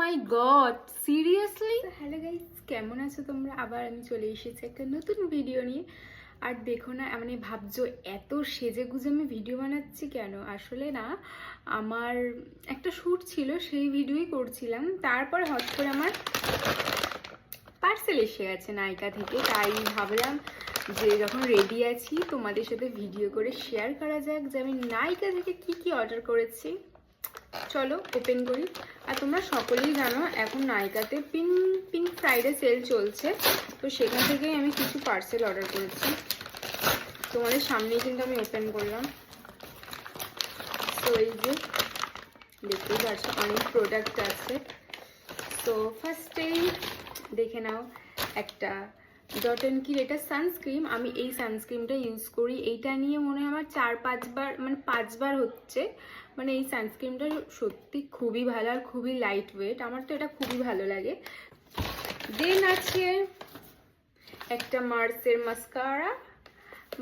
মাই god, seriously? Hello guys, কেমন আছো তোমরা? আবার আমি চলে এসেছি একটা নতুন ভিডিও নিয়ে। আর দেখো না, মানে ভাবছো এত সেজে গুজে আমি ভিডিও বানাচ্ছি কেন? আসলে না, আমার একটা শ্যুট ছিল, সেই ভিডিওই করছিলাম। তারপর হট করে আমার পার্সেল এসে গেছে নাইকা থেকে। তাই ভাবলাম যে যখন রেডি আছি তোমাদের সাথে ভিডিও করে শেয়ার করা যাক যে আমি নাইকা থেকে কি কি অর্ডার করেছি। চলো ওপেন করি। আর তোমরা সকলেই জানো এখন নাইকাতে পিঙ্ক ফ্রাইডে সেল চলছে, তো সেখান থেকেই আমি কিছু পার্সেল অর্ডার করেছি। তোমাদের সামনেই কিন্তু আমি ওপেন করলাম। তো এই যে দেখতেই পাচ্ছ অনেক প্রোডাক্ট আছে। তো ফার্স্টেই দেখে নাও একটা ডট অ্যান্ড কির, এটা সানস্ক্রিন। আমি এই সানস্ক্রিনটা ইউজ করি, এইটা নিয়ে মনে হয় আমার 4-5 বার, মানে 5 বার হচ্ছে। মানে এই সানস্ক্রিনটা সত্যি খুবই ভালো আর খুবই লাইট ওয়েট, আমার তো এটা খুবই ভালো লাগে। দেন আছে একটা মার্সের মাস্কারা।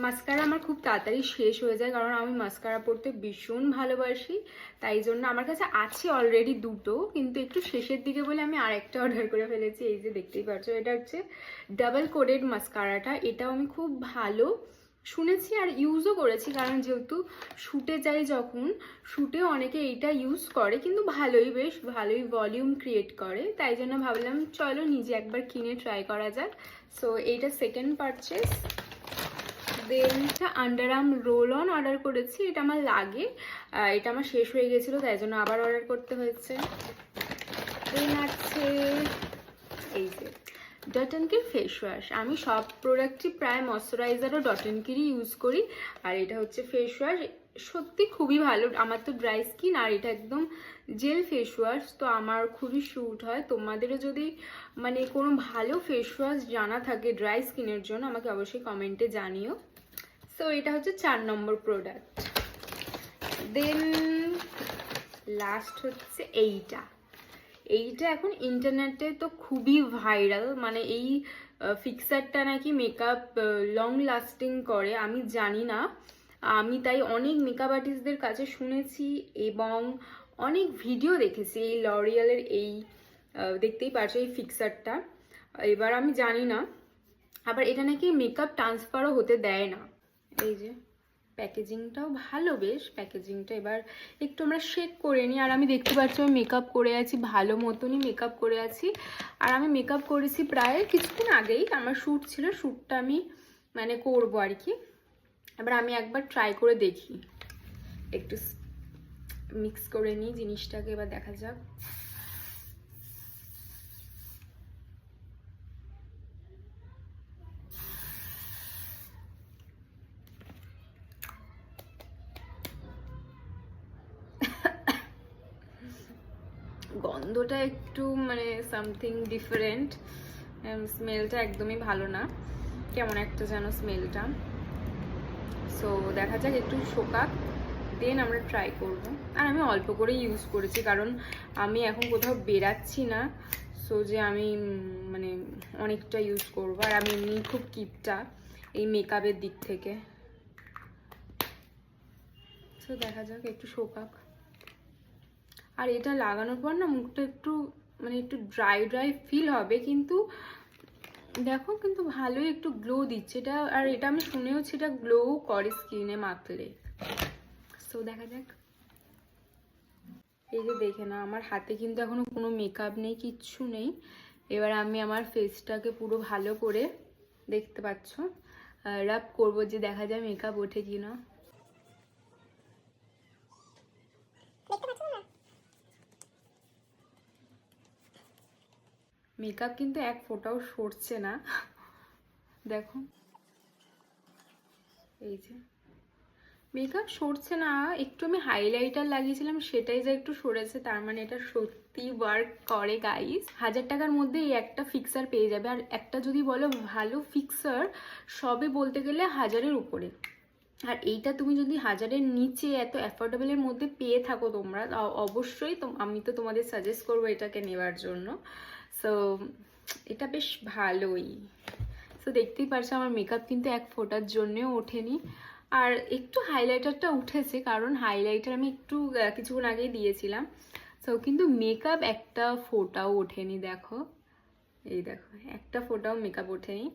মাস্কারা আমার খুব তাড়াতাড়ি শেষ হয়ে যায়, কারণ আমি মাস্কারা পরতে ভীষণ ভালোবাসি। তাই জন্য আমার কাছে আছে অলরেডি দুটো, কিন্তু একটু শেষের দিকে বলে আমি আরেকটা অর্ডার করে ফেলেছি। এই যে দেখতেই পাচ্ছ, এটা হচ্ছে ডাবল কোডেড মাস্কারাটা। এটাও আমি খুব ভালো শুনেছি আর ইউজও করেছি, কারণ যেহেতু শ্যুটে যাই যখন, শ্যুটে অনেকে এইটা ইউজ করে, কিন্তু ভালোই, বেশ ভালোই ভলিউম ক্রিয়েট করে। তাই জন্য ভাবলাম চলো নিজে একবার কিনে ট্রাই করা যাক। সো এইটা second purchase. Then underarm roll on order করেছি, এটা আমার লাগে, এটা আমার শেষ হয়ে গেছিলো, তাই জন্য আবার অর্ডার করতে হয়েছে। দেন আছে এই যে ডট অ্যান্ড কির ফেস ওয়াশ। আমি সব প্রোডাক্টই প্রায় ময়শ্চারাইজার ও ডট অ্যান্ড কিরই ইউজ করি, আর এটা হচ্ছে ফেস ওয়াশ। সত্যি খুবই ভালো, আমার তো ড্রাই স্কিন, আর এটা একদম জেল ফেস ওয়াশ, তো আমার খুবই স্যুট হয়। তোমাদেরও যদি মানে কোনো ভালো ফেস ওয়াশ জানা থাকে ড্রাই স্কিনের জন্য, আমাকে অবশ্যই কমেন্টে জানিও। সো এটা হচ্ছে 4 নম্বর প্রোডাক্ট। দেন লাস্ট হচ্ছে এইটা। এইটা এখন ইন্টারনেটে তো খুবই ভাইরাল, মানে এই ফিক্সারটা নাকি মেকআপ লং লাস্টিং করে, আমি জানি না। আমি তাই অনেক মেকআপ আর্টিস্টদের কাছে শুনেছি এবং অনেক ভিডিও দেখেছি এই লরিয়ালের এই দেখতেই পাচ্ছ এই ফিক্সারটা। এবার আমি জানি না, আবার এটা নাকি মেকআপ ট্রান্সফারও হতে দেয় না। এই যে প্যাকেজিংটাও ভালো, বেশ প্যাকেজিংটা। এবার একটু আমরা শেক করে নিই। আর আমি দেখতে পাচ্ছি আমি মেকআপ করে আছি, ভালো মতনই মেকআপ করে আছি। আর আমি মেকআপ করেছি প্রায় কিছুদিন আগেই, আমার শ্যুট ছিল, শ্যুটটা আমি মানে করবো আর কি। এবার আমি একবার ট্রাই করে দেখি, একটু মিক্স করে নিই জিনিসটাকে, এবার দেখা যাক। গন্ধটা একটু মানে সামথিং ডিফারেন্ট, স্মেলটা একদমই ভালো না, কেমন একটা যেন স্মেলটা। সো দেখা যাক, একটু শোকাক, দেন আমরা ট্রাই করব। আর আমি অল্প করে ইউজ করেছি, কারণ আমি এখন কোথাও বেরাচ্ছি না, সো যে আমি মানে অনেকটা ইউজ করবো। আর আমি এমনি খুব কিপটা এই মেকআপের দিক থেকে। সো দেখা যাক, একটু শোকাক। আর এটা লাগানোর পর না মুখটা একটু মানে একটু ড্রাই ড্রাই ফিল হবে, কিন্তু দেখো কিন্তু ভালোই একটু গ্লো দিচ্ছে এটা। আর এটা আমি শুনেওছি এটা গ্লো করে স্কিনে মাখলে। সো দেখা যাক। এই যে দেখে না, আমার হাতে কিন্তু এখনো কোনো মেকআপ নেই, কিচ্ছু নেই। এবার আমি আমার ফেসটাকে পুরো ভালো করে দেখতে পাচ্ছ রাব করবো, যে দেখা যায় মেকআপ ওঠে কিনা। মেকআপ কিন্তু এক ফোঁটাও সরছে না, দেখো এই যে মেকআপ সরছে না। একটু আমি হাইলাইটার লাগিয়েছিলাম, সেটাই যা একটু সরেছে, তার মানে এটা সত্যি ওয়ার্ক করে গাইস। 1000 টাকার মধ্যে এই একটা ফিক্সার পেয়ে যাবে। আর একটা যদি বলো ভালো ফিক্সার, সবে বলতে গেলে 1000-এর উপরে। আর এইটা তুমি যদি 1000-এর নিচে এত অ্যাফোর্ডেবলের মধ্যে পেয়ে থাকো তোমরা, অবশ্যই আমি তো তোমাদের সাজেস্ট করবো এটাকে নেওয়ার জন্য। সো এটা বেশ ভালোই। সো দেখতেই পারছো আমার মেকআপ কিন্তু এক ফোঁটার জন্যও ওঠেনি। আর একটু হাইলাইটারটা উঠেছে, কারণ হাইলাইটার আমি একটু কিছুক্ষণ আগেই দিয়েছিলাম। তো কিন্তু মেকআপ একটা ফোঁটাও ওঠেনি, দেখো এই দেখো একটা ফোঁটাও মেকআপ ওঠেনি।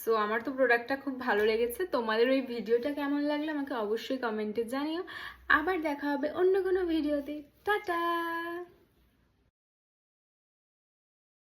সো আমার তো প্রোডাক্টটা খুব ভালো লেগেছে। তোমাদের ওই ভিডিওটা কেমন লাগলো আমাকে অবশ্যই কমেন্টে জানিও। আবার দেখা হবে অন্য কোনো ভিডিওতে। টাটা।